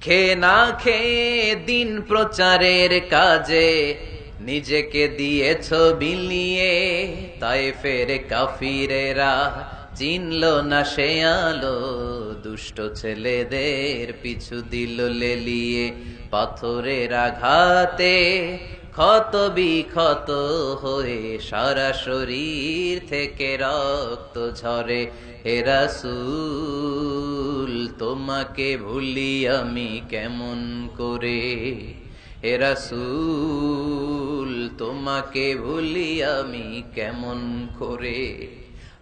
খেয়ে না খেয়ে দিন প্রচারের কাজে নিজেকে দিয়েছ বিলিয়ে, তায়েফের কাফিরেরা চিনল না সে আলো, দুষ্ট ছেলেদের পিছু দিল লেলিয়ে। পাথরের আঘাতে ক্ষত বিক্ষত হয়ে সারা শরীর থেকে রক্ত ঝরে। হে রাসূল তোমাকে ভুলি আমি কেমন করে, হে রাসূল তোমাকে ভুলি আমি কেমন করে।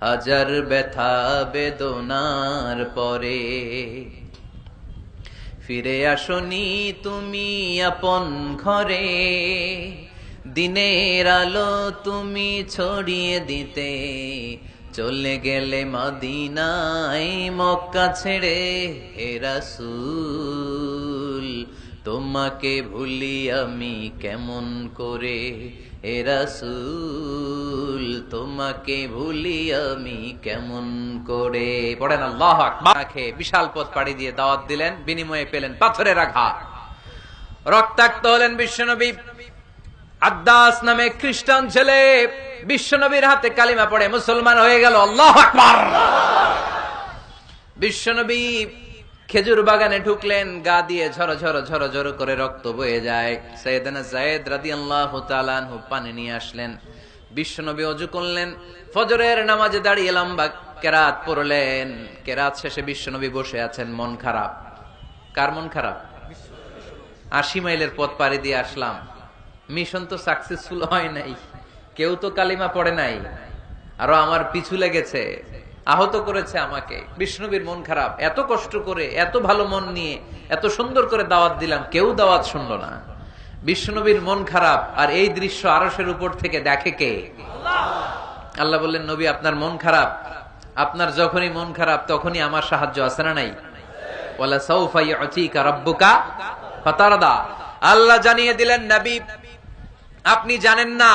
হাজার ব্যথা বেদনার পরে ফিরে আসনি তুমি আপন ঘরে, দিনের আলো তুমি ছড়িয়ে দিতে চলে গেলে মদিনায় মক্কা ছেড়ে। হে রাসূল তোমাকে ভুলি আমি কেমন করে, হে রাসূল তোমাকে ভুলি আমি কেমন করে। পড়েন আল্লাহু আকবার। বিশাল পথ পাড়ি দিয়ে দাওয়াত দিলেন, বিনিময়ে পেলেন পাথরের আঘাত, রক্তাক্ত হলেন বিশ্বনবী। আদ্দাস নামে খ্রিস্টান ছেলে বিশ্বনবীর হাতে কালিমা পড়ে মুসলমান হয়ে গেল। আল্লাহু আকবার। বিশ্বনবী খেজুর বাগানে ঢুকলেন, গা দিয়ে ঝর ঝর ঝর ঝর করে রক্ত বয়ে যায়। সাইয়েদনা যায়েদ রাদিয়াল্লাহু তাআলা আনহু পানি নিয়ে আসলেন। বিশ্বনবী ওযু করলেন, ফজরের নামাজে দাঁড়িয়ে লম্বা কেরাত পড়লেন। কেরাত শেষে বিশ্বনবী বসে আছেন, মন খারাপ। কার মন খারাপ? 80 মাইলের পথ পাড়ি দিয়ে আসলাম, মিশন তো সাকসেসফুল হয় নাই, কেউ তো কালিমা পড়ে নাই, আরো আমার পিছু লেগেছে, আহত করেছে আমাকে। বিষ্ণুবীর মন খারাপ, এত কষ্ট করে এত ভালো মন নিয়ে এত সুন্দর করে দাওয়াত দিলাম, কেউ দাওয়াত শুনলো না। বিষ্ণুবীর মন খারাপ, আর এই দৃশ্য আরশের উপর থেকে দেখে কে? আল্লাহ বললেন, নবী আপনার মন খারাপ, আপনার যখনই মন খারাপ তখনই আমার সাহায্য আছে না নাই? ওয়ালা সাউফা ইউতিকা রাব্বুকা ফাতারদা। আল্লাহ জানিয়ে দিলেন, নবী আপনি জানেন না,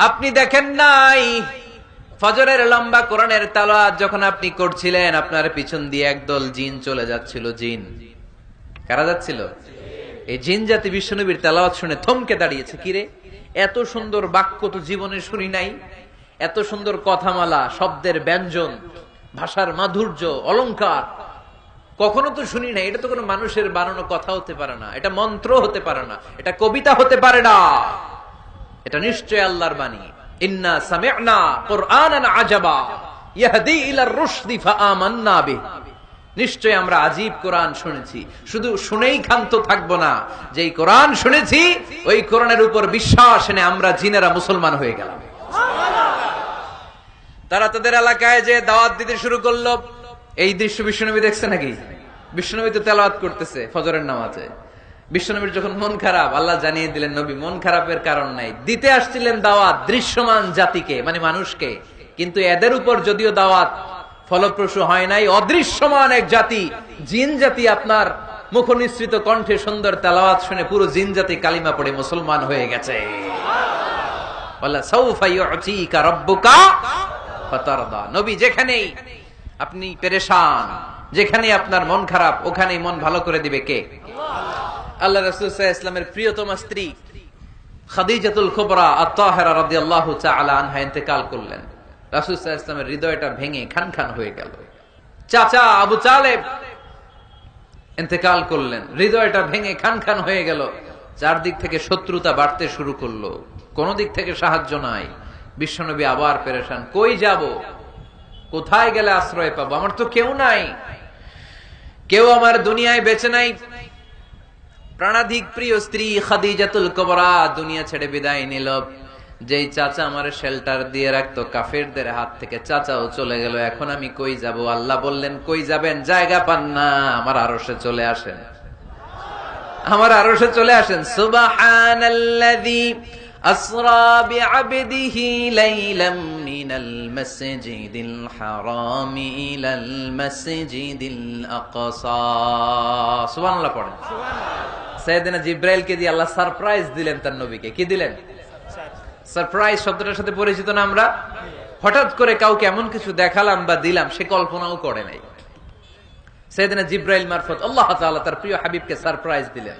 আপনি দেখেন নাই, ফজরের লম্বা কোরআনের তেলাওয়াত যখন আপনি করছিলেন, আপনার পিছন দিয়ে একদল জিন চলে যাচ্ছিল। জিন কারা যাচ্ছিল? এই জিন জাতি বিশ্বনবীর তেলাওয়াত শুনে থমকে দাঁড়িয়েছে। কিরে, এত সুন্দর বাক্য তো জীবনে শুনি নাই, এত সুন্দর কথামালা, শব্দের ব্যঞ্জন, ভাষার মাধুর্য, অলংকার কখনো তো শুনি নাই। এটা তো কোনো মানুষের বানানো কথা হতে পারে না, এটা মন্ত্র হতে পারে না, এটা কবিতা হতে পারে না, এটা নিশ্চয় আল্লাহর বাণী। ইন্না সামি'না কুরআনান আজাবা ইয়াহদি ইলার রুশদি ফাআমান্না বিহি। নিশ্চয় আমরা আজীব কোরআন শুনেছি, শুধু শুনেই ক্ষান্ত থাকবো না, যেই কোরআন শুনেছি ওই কোরআনের উপর বিশ্বাস এনে আমরা জিনেরা মুসলমান হয়ে গেলাম। তারা তাদের এলাকায় যে দাওয়াত দিতে শুরু করলো। এই দৃশ্য বিশ্বনবী দেখছে নাকি? বিশ্বনবী তো তেলাওয়াত করতেছে ফজরের নামাজে। বিশ্বনবীর যখন মন খারাপ, আল্লাহ জানিয়ে দিলেন, নবী মন খারাপের কারণ নাই, দিতে আসছিলেন দাওয়াত দৃশ্যমান জাতিকে, মানে মানুষকে, কিন্তু এদের উপর যদিও দাওয়াত ফলপ্রসূ হয় নাই, অদৃশ্যমান এক জাতি, জিন জাতি আপনার মুখ নিঃসৃত কণ্ঠে সুন্দর তেলাওয়াত শুনে পুরো জিন জাতি কালিমা পড়ে মুসলমান হয়ে গেছে। ওয়ালা সাউফা ইউতিকা রাব্বুকা ফাতারদা। নবী যেখানেই আপনি পেরেশান, যেখানে আপনার মন খারাপ, ওখানেই মন ভালো করে দিবে কে? আল্লাহ রাসূল সাল্লাল্লাহু আলাইহি ওয়াসাল্লামের প্রিয়তমা স্ত্রী খাদিজাতুল কুবরা আত-তাহিরা রাদিয়াল্লাহু তাআলা আনহা ইন্তেকাল করলেন। রাসূল সাল্লাল্লাহু আলাইহি ওয়াসাল্লামের হৃদয়টা ভেঙে খান খান হয়ে গেল। চাচা আবু তালেব ইন্তেকাল করলেন, হৃদয়টা ভেঙে খান খান হয়ে গেল। চারদিক থেকে শত্রুতা বাড়তে শুরু করলো, কোন দিক থেকে সাহায্য নাই। বিশ্বনবী আবার পেরেশান, কই যাব, কোথায় গেলে আশ্রয় পাবো? আমার তো কেউ নাই, কেউ আমার দুনিয়ায় বেঁচে নাই। প্রাণাধিক প্রিয় স্ত্রী খাদিজাতুল কুবরা দুনিয়া ছেড়ে বিদায় নিল। যেই চাচা আমার শেল্টার দিয়ে রাখতো কাফেরদের হাত থেকে, চাচাও চলে গেল। এখন আমি কই যাব? আল্লাহ বললেন, কই যাবেন? জায়গা পান না, আমার আরশে চলে আসেন, আমার আরশে চলে আসেন। সুবহানাল্লাযী আসরা বিআবদিহি লাইলাম মিনাল মাসজিদিল হারামি ইলাল মাসজিদিল আকসা। সুবহানাল্লাহ পড়েন। সুবহানাল্লাহ। সাইয়েদনা জিবরাইলকে দিয়ে আল্লাহ সারপ্রাইজ দিলেন তার নবীকে। কি দিলেন? সারপ্রাইজ শব্দটার সাথে পরিচিত না আমরা? হঠাৎ করে কাউকে এমন কিছু দেখালাম বা দিলাম, সে কল্পনাও করে নাই। সাইয়েদনা জিব্রাইল মারফত আল্লাহ তাআলা তার প্রিয় হাবিবকে সারপ্রাইজ দিলেন।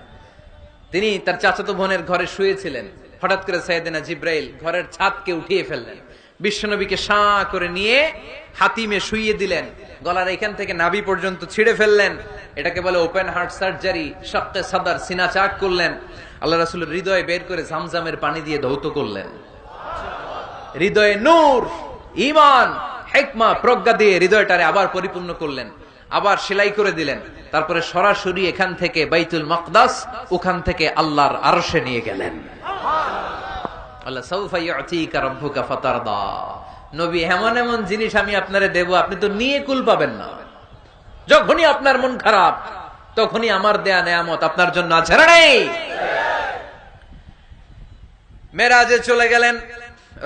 তিনি তার চাচাতো বোনের ঘরে শুয়েছিলেন, হঠাৎ করে সাইয়েদনা জিব্রাইল ঘরের ছাদকে উঠিয়ে ফেললেন, বিশ্বনবীকে শাঁ করে নিয়ে হাতিমে শুইয়ে দিলেন, গলার এখান থেকে নাভি পর্যন্ত ছিঁড়ে ফেললেন। এটাকে বলে ওপেন হার্ট সার্জারি, শাক্কে সাদার, সিনা চাক করলেন। আল্লাহ রাসূলের হৃদয়ে বের করে জামজামের পানি দিয়ে ধৌত করলেন। হৃদয়ে নূর, ঈমান, হিকমা, প্রজ্ঞা দিয়ে হৃদয়টারে আবার পরিপূর্ণ করলেন, আবার সেলাই করে দিলেন। তারপরে সরাসরি এখান থেকে বাইতুল মাকদাস, ওখান থেকে আল্লাহর আরশে নিয়ে গেলেন। আল্লাহ সাউফা ইউতিকা রাব্বুকা ফাতারদা, নবী এমন এমন জিনিস আমি আপনারে দেব, আপনি তো নিয়ে কুল পাবেন না। যখনই আপনার মন খারাপ, তখনই আমার দেয়া নেয়ামত আপনার জন্য আছে না নেই? মেরাজে চলে গেলেন,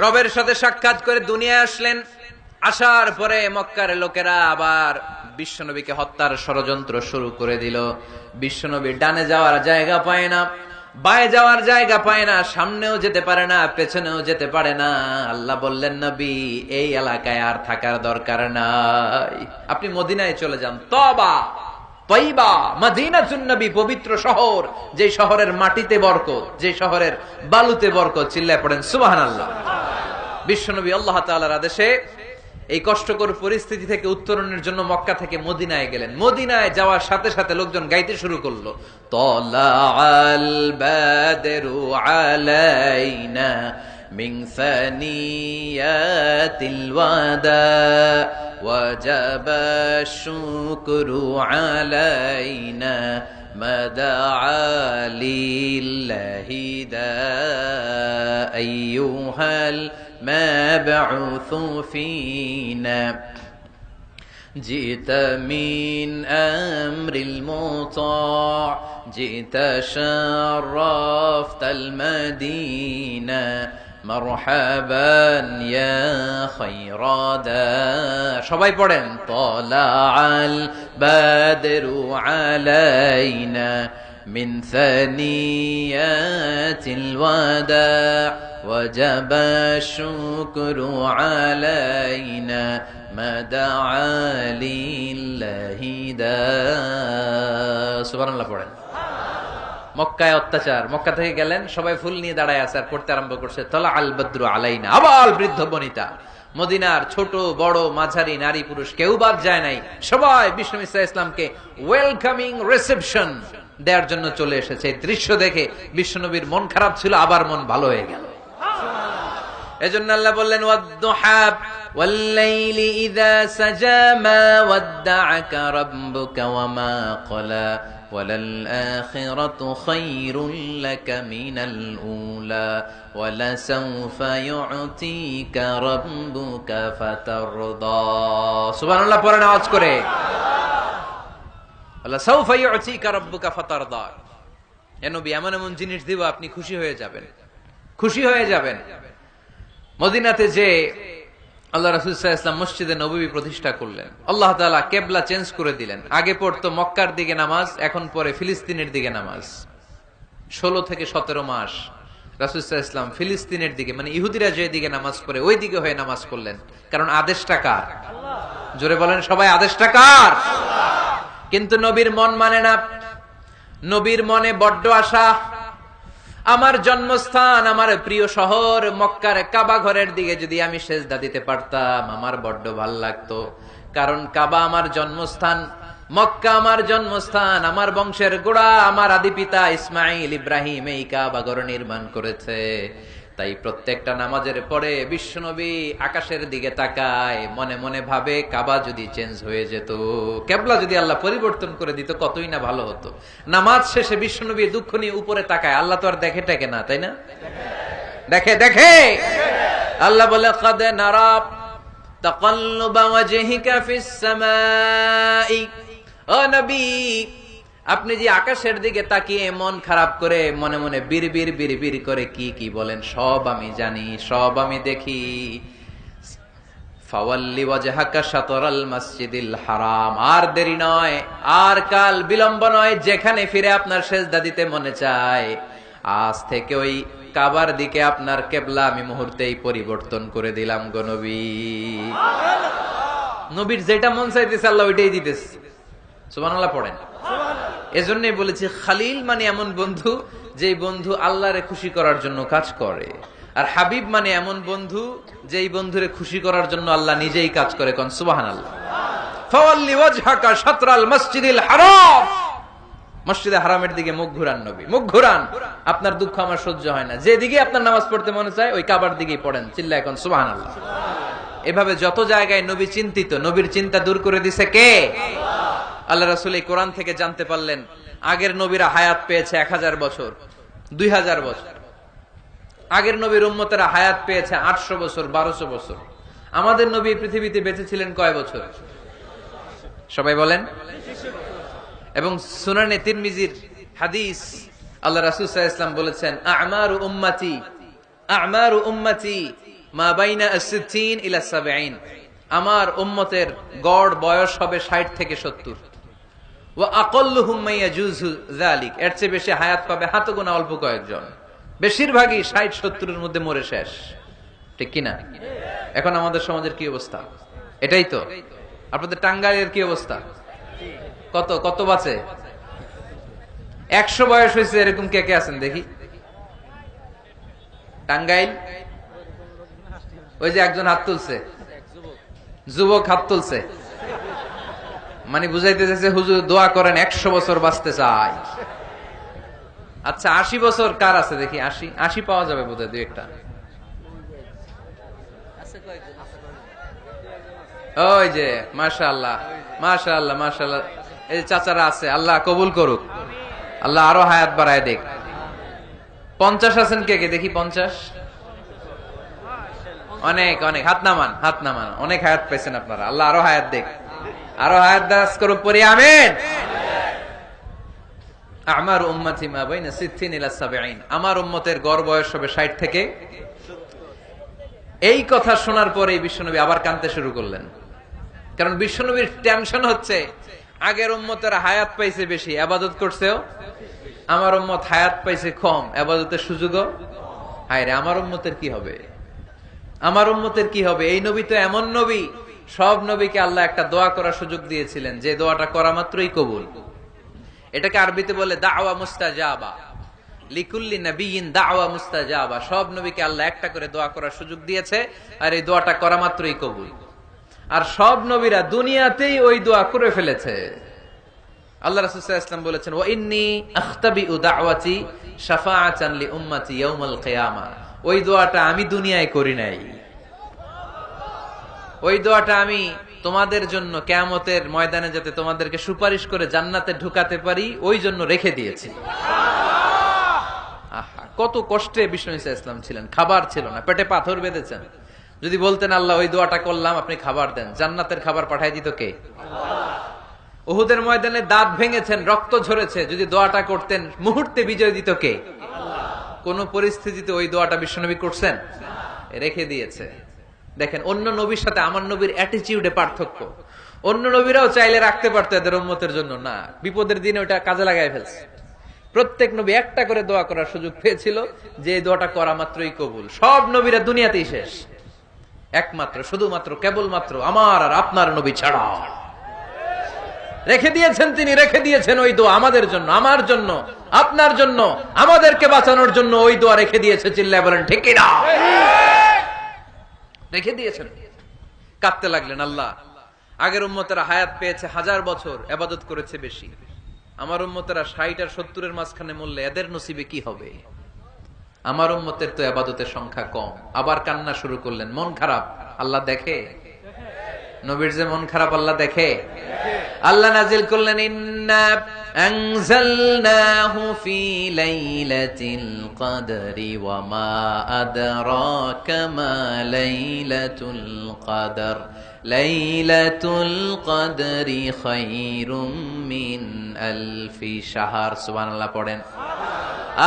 রবের সাথে সাক্ষাৎ করে দুনিয়ায় আসলেন। আসার পরে মক্কার লোকেরা আবার বিশ্বনবীকে হত্যার ষড়যন্ত্র শুরু করে দিল। বিশ্বনবী ডানে যাওয়ার জায়গা পায় না, বায়ে যাওয়ার জায়গা পায় না, সামনেও যেতে পারে না, পেছনেও যেতে পারে না। আল্লাহ বললেন, নবী এই এলাকায় আর থাকার দরকার নাই, আপনি মদিনায় চলে যান। তবা তয়বা মদিনাতুন নবী, পবিত্র শহর, যে শহরের মাটিতে বরকত, যে শহরের বালুতে বরকত। চিল্লায় পড়েন সুবহানাল্লাহ। বিশ্বনবী আল্লাহ তাআলার আদেশে এই কষ্টকর পরিস্থিতি থেকে উত্তরণের জন্য মক্কা থেকে মদিনায় গেলেন। মদিনায় যাওয়ার সাথে সাথে লোকজন গাইতে শুরু করলো, তালাআল বাদরু আলাইনা মিন সানিয়াতিল ওয়াদা ওয়াজাবা শুকরু আলাইনা মাদাআ লিল্লাহি দা আইয়ুহাল مبعوث فينا جئت من أمر المطاع جئت شرفت المدينة مرحبا يا خير دا সবাই পড়েন, طلع البدر علينا من ثنيات الوداع وجب الشكر علينا ما دعا لله دا সুবহানাল্লাহ পড়েন। মক্কায় অত্যাচার, মক্কা থেকে গেলেন, সবাই ফুল নিয়ে দাঁড়ায় আছে আর পড়তে আরম্ভ করছে, তালা আল বদ্রু আলাইনা। আবাল বৃদ্ধ বনিতা, মদিনার ছোট বড় মাঝারি নারী পুরুষ কেউ বাদ যায় নাই, সবাই বিষ্ণু ইসা ইসলামকে ওয়েলকামিং রিসেপশন দেওয়ার জন্য চলে এসেছে। এই দৃশ্য দেখে বিশ্বনবীর মন খারাপ ছিল, আবার মন ভালো হয়ে গেল। এজন্য আল্লাহ বললেন, ওয়াদ-দুহা ওয়াল-লাইলি ইযা সাজা মা ওয়াদ্দাআকা রাব্বুকা ওয়া মা ক্বালা ওয়ালাল আখিরাতু খায়রুল লাকা মিনাল উলা ওয়ালাসাউফা ইউতিকা রাব্বুকা ফাতারদা। সুবহানাল্লাহ পড়েন আওয়াজ করে, আল্লাহ সাউফা ইউতিকা রাব্বুকা ফাতারদা। এ নবী এমন এমন জিনিস দিব আপনি খুশি হয়ে যাবেন, খুশি হয়ে যাবেন। মদিনাতে যে আল্লাহ রাসূল সাল্লাল্লাহু আলাইহি ওয়াসাল্লাম মসজিদে নববী প্রতিষ্ঠা করলেন, আল্লাহ তাআলা কিবলা চেঞ্জ করে দিলেন। আগে পড়তো মক্কার দিকে নামাজ, এখন পড়ে ফিলিস্তিনের দিকে নামাজ। 16 থেকে 17 মাস রাসূল সাল্লাল্লাহু আলাইহি ওয়াসাল্লাম ফিলিস্তিনের দিকে, মানে ইহুদিরা যে দিকে নামাজ পড়ে ওই দিকে হয়ে নামাজ পড়লেন। কারণ আদেশটা কার? জোরে বলেন সবাই, আদেশটা কার? কিন্তু নবীর মন মানে না। নবীর মনে বড্ড আশা, আমার জন্মস্থান, আমার প্রিয় শহর মক্কার কাবা ঘরের দিকে যদি আমি সেজদা দিতে পারতাম আমার বড্ড ভাল লাগতো। কারণ কাবা আমার জন্মস্থান, মক্কা আমার জন্মস্থান, আমার বংশের গোড়া, আমার আদি পিতা ইসমাইল ইব্রাহিম এই কাবা ঘর নির্মাণ করেছে। তাই প্রত্যেকটা নামাজের পরে বিশ্বনবী আকাশের দিকে তাকায়, মনে মনে ভাবে কাবা যদি চেঞ্জ হয়ে যেত, কিবলা যদি আল্লাহ পরিবর্তন করে দিত কতই না ভালো হতো। নামাজ শেষে বিশ্বনবী দুঃখ নিয়ে উপরে তাকায়, আল্লাহ তো আর দেখে টেকে না, তাই না? দেখে দেখে। আল্লাহ বলে, কাদ নারা তাকাল্লুবা ওয়াজহিকা ফিস সামাই। ও নবী, আপনি যে আকাশের দিকে তাকিয়ে মন খারাপ করে মনে মনে বিড়বিড় বিড়বিড় করে কি কি বলেন সব আমি জানি, সব আমি দেখি। ফাওয়াল্লি ওয়াজহাকা শাতরাল মসজিদিল হারাম। আর দেরি নয়, আর কাল বিলম্ব নয়, যেখানে ফিরে আপনার সেজদা দিতে মনে চায় আজ থেকে ওই কাবার দিকে আপনার কিবলা আমি মুহূর্তেই পরিবর্তন করে দিলাম গো নবী। নবীর যেটা মন চাইতেছে আল্লাহ ওইটাই দিতেছে। সুবহানাল্লাহ পড়েন। এজন্যই বলেছি খালিল মানে এমন বন্ধু যেই বন্ধু আল্লাহরে খুশি করার জন্য কাজ করে, আর হাবিব মানে এমন বন্ধু যেই বন্ধুরে খুশি করার জন্য আল্লাহ নিজেই কাজ করে। কোন সুবহানাল্লাহ। ফাওয়াল্লি ওয়াজহাকা শাতরাল মসজিদিল হারাম, মসজিদে হারামের দিকে মুখ ঘুরান নবী, মুখ ঘুরান। আপনার দুঃখ আমার সহ্য হয় না, যেদিকে আপনার নামাজ পড়তে মনে চায় ওই কাবার দিকেই পড়েন, চিল্লা এখন সুবহানাল্লাহ। এভাবে যত জায়গায় নবী চিন্তিত, নবীর চিন্তা দূর করে দিছে কে? আল্লাহ রাসূল এই কোরআন থেকে জানতে পারলেন আগের নবীরা হায়াত পেয়েছে 1000 বছর, 2000 বছর। আগের নবীর উম্মতেরা হায়াত পেয়েছে 800 বছর, 1200 বছর। আমাদের নবী পৃথিবীতে বেঁচে ছিলেন কয় বছর? সবাই বলেন। এবং সুনানে তিরমিজির হাদিস, আল্লাহ রাসূল সাল্লাল্লাহু আলাইহি ওয়াসাল্লাম বলেছেন, আমারু উম্মতি মা বাইনা আস-সিত্তিন ইলা 70। আমার উম্মতের গড় বয়স হবে 60 থেকে 70। ওয়া আকাল্লুহুম মা ইয়াজুজু যালিক, এর চেয়ে বেশি হায়াত পাবে হাতে গোনা অল্প কয়েকজন। বেশিরভাগই 60-70 এর মধ্যে মরে শেষ, ঠিক কি না? এখন আমাদের সমাজের কি অবস্থা? এটাই তো। আপনাদের টাঙ্গাইলের কি অবস্থা? কত কত বাঁচে? 100 বয়স হয়েছে এরকম কে কে আছেন দেখি? টাঙ্গাইল ওই যে একজন হাত তুলছে, যুবক হাত তুলছে, মানে বুঝাইতে চাইছে হুজুর দোয়া করেন 100 বছর বাঁচতে চাই। আচ্ছা 80 বছর কার আছে দেখি? 80 পাওয়া যাবে বোধহয় দুই একটা। ওই যে মাশাআল্লাহ মাশাআল্লাহ মাশাআল্লাহ, এই চাচারা আছে, আল্লাহ কবুল করুক, আল্লাহ আরো হায়াত বাড়ায় দেখ। 50 আছেন কে কে দেখি? 50? অনেক অনেক, হাত নামান হাত নামান, অনেক হায়াত পাইছেন আপনারা, আল্লাহ আরো হায়াত দেখ, আরো হায়াত দারাজ করুক, পড়ি আমিন। আমার উম্মতি মা বাইনা 60 ইলা 70, আমার উম্মতের গড় বয়স হবে 60 থেকে। এই কথা শোনার পরে বিশ্বনবী আবার কাঁদতে শুরু করলেন, কারণ বিশ্বনবীর টেনশন হচ্ছে আগের উম্মতের হায়াত পাইছে বেশি, ইবাদত করছেও, আমার উম্মত হায়াত পাইছে কম, ইবাদতের সুযোগও। হায় রে, আমার উম্মতের কি হবে? আমার উম্মতের কি হবে? এই নবী তো এমন নবী, সব নবীকে আল্লাহ একটা দোয়া করার সুযোগ দিয়েছিলেন, যে দোয়াটা করা মাত্রই কবুল। এটাকে আরবিতে বলে দাওয়া মুস্তাজাবা, লিকুল্লি নবিয়িন দাওয়া মুস্তাজাবা। সব নবীকে আল্লাহ একটা করে দোয়া করার সুযোগ দিয়েছে, আর এই দোয়াটা করা মাত্রই কবুল। আর সব নবীরা দুনিয়াতেই ওই দোয়া করে ফেলেছে। আল্লাহ রাসূল সাল্লাল্লাহু আলাইহি ওয়াসাল্লাম বলেছেন, ওয়া ইন্নী আখতাবিউ দাওয়াতি শাফাআতান লি উম্মতি ইয়াউমাল কিয়ামা। ওই দোয়াটা আমি দুনিয়ায় করি নাই, ওই দোয়াটা আমি তোমাদের জন্য কিয়ামতের ময়দানে যাতে তোমাদেরকে সুপারিশ করে জান্নাতে ঢুকাতে পারি ওই জন্য রেখে দিয়েছি। আহা, কত কষ্টে বিষ্ণু ঈসা ইসলাম ছিলেন, খাবার ছিল না, পেটে পাথর বেঁধেছেন। যদি বলতেন আল্লাহ ওই দোয়াটা করলাম, আপনি খাবার দেন, জান্নাতের খাবার পাঠাই দিত কে? উহুদের ময়দানে দাঁত ভেঙেছেন, রক্ত ঝরেছে, যদি দোয়াটা করতেন মুহূর্তে বিজয় দিত কে? কোন পরিস্থিতিতে ওই দোয়াটা বিশ্বনবী করছেন? রেখে দিয়েছে। দেখেন অন্য নবীর সাথে আমার নবীর অ্যাটিটিউডে পার্থক্য। অন্য নবীরাও চাইলে রাখতে পারতো এদের উম্মতের জন্য, না, বিপদের দিনে ওটা কাজে লাগাই ফেলছে। প্রত্যেক নবী একটা করে দোয়া করার সুযোগ পেয়েছিল, যে দোয়াটা করা মাত্রই কবুল। সব নবীরা দুনিয়াতেই শেষ, একমাত্র শুধুমাত্র কেবলমাত্র আমার আর আপনার নবী ছাড়া রেখে দিয়েছেন তিনি, রেখে দিয়েছেন ওই দোয়া আমাদের জন্য, আমার জন্য, আপনার জন্য, আমাদেরকে বাঁচানোর জন্য ওই দোয়া রেখে দিয়েছে। চিল্লায় বলেন ঠিক কিনা? রেখে দিয়েছেন। কাঁদতে লাগলেন, আল্লাহ আগের উম্মতেরা হায়াত পেয়েছে 1000 বছর, ইবাদত করেছে বেশি, আমার উম্মতেরা 60 আর 70 এর মাঝখানে মরলে এদের নসিবে কি হবে? আমার উম্মতের তো ইবাদতের সংখ্যা কম। আবার কান্না শুরু করলেন, মন খারাপ, আল্লাহ দেখে। নবীর যে মন খারাপ আল্লাহ দেখে। আল্লাহ নাজিল করলেন, ইন্না আনজালনাহু ফি লাইলাতিল কদরি ওয়া মা আদরাকা মা লাইলাতুল কদর লাইলাতুল কদরি খায়রুম মিন আলফি শাহর। সুবহানাল্লাহ পড়েন।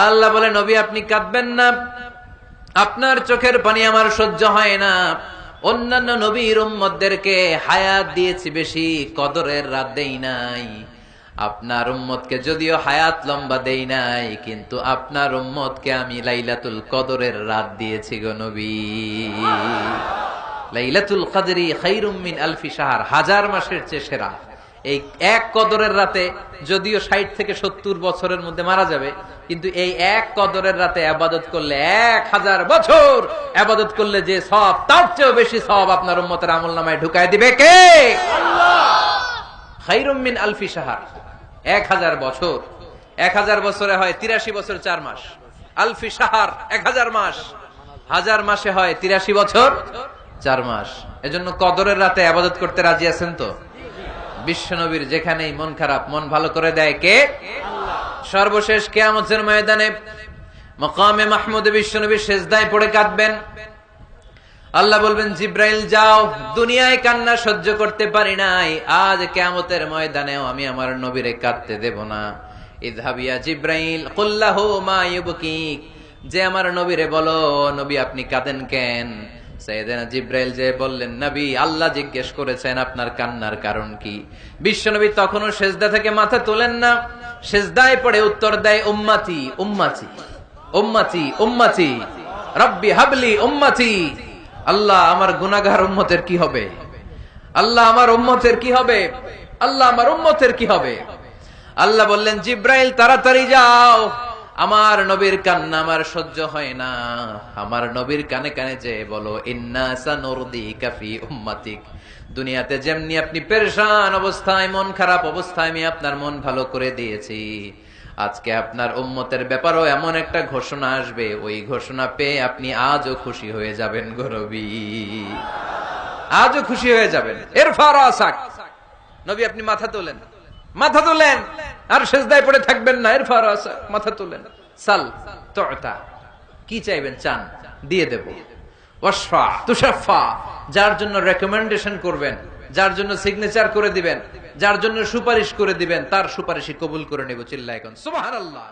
আল্লাহ বলে, নবী আপনি কাঁদবেন না, আপনার চোখের পানি আমার সহ্য হয় না। অন্যান্য নবীর উম্মতদেরকে হায়াত দিয়েছি বেশি, কদরের রাত দেই নাই। আপনার উম্মতকে যদিও হায়াত লম্বা দেই নাই, কিন্তু আপনার উম্মতকে আমি লাইলাতুল কদরের রাত দিয়েছি গো নবী। লাইলাতুল কদরি খায়রুম মিন আলফি শাহর, 1000 মাসের চেয়ে সেরা। এই এক কদরের রাতে যদিও 60 থেকে 70 বছরের মধ্যে মারা যাবে, কিন্তু এই এক কদরের রাতে ইবাদত করলে 1000 বছর ইবাদত করলে যে সওয়াব, তার চেয়েও বেশি সওয়াব আপনার উম্মতের আমলনামায় ঢুকায় দিবে কে? আল্লাহ। খায়রুম মিন আলফি শাহর, 1000 বছর। 1000 বছরে হয় 83 বছর 4 মাস। আলফি শাহর 1000 মাস, 1000 মাসে হয় 83 বছর 4 মাস। এজন্য কদরের রাতে ইবাদত করতে রাজি আছেন তো? বিশ্বনবীর যেখানেই মন খারাপ, মন ভালো করে দেয় কে? আল্লাহ। সর্বশেষ কিয়ামতের ময়দানে মাকামে মাহমুদে বিশ্বনবী সিজদায় পড়ে কাঁদবেন। আল্লাহ বলবেন, জিব্রাইল যাও, দুনিয়ায় কান্না সহ্য করতে পারি নাই, আজ কিয়ামতের ময়দানেও আমি আমার নবীরে কাঁদতে দেব না। ইযহাবিয়া জিব্রাইল কুল্লাহু মা ইউবকিক, যে আমার নবীরে বলো, নবী আপনি কাঁদেন কেন? সাইয়েদনা জিব্রাইল যে বললেন, নবী আল্লাহ জিজ্ঞেস করেছেন আপনার কান্নার কারণ কি। বিশ্বনবী তখনও সিজদা থেকে মাথা তোলেন না, সিজদায় পড়ে উত্তর দেয়, উম্মতি উম্মতি উম্মতি উম্মতি রব্বি হাবলি উম্মতি। আল্লাহ আমার গুনাহগার উম্মতের কি হবে? আল্লাহ আমার উম্মতের কি হবে? আল্লাহ আমার উম্মতের কি হবে? আল্লাহ বললেন, জিব্রাইল তাড়াতাড়ি যাও, আমার নবীর কান্না আমার সহ্য হয় না, আমার নবীর কানে কানে যে বলো, ইন্না সানুরদিকা ফি উম্মাতিক, দুনিয়াতে যেমনি আপনি পেরেশান অবস্থায়, মন খারাপ অবস্থায় আমি আপনার মন ভালো করে দিয়েছি, আজকে আপনার উম্মতের ব্যাপারও এমন একটা ঘোষণা আসবে, ওই ঘোষণা পেয়ে আপনি আজও খুশি হয়ে যাবেন গো নবী, আজও খুশি হয়ে যাবেন। ইরফা রাসাক, নবী আপনি মাথা তোলেন, মাথা তোলেন, আর সিজদায় পড়ে থাকবেন না। ইরফা রাসাক, মাথা তোলেন। সাল তুতা, কি চাইবেন চান দিয়ে দেব। ওয়াশফা তুশাফা, যার জন্য রেকমেন্ডেশন করবেন, যার জন্য সিগনেচার করে দিবেন, যার জন্য সুপারিশ করে দিবেন, তার সুপারিশই কবুল করে নেব। চিল্লায় এখন সুবহানাল্লাহ।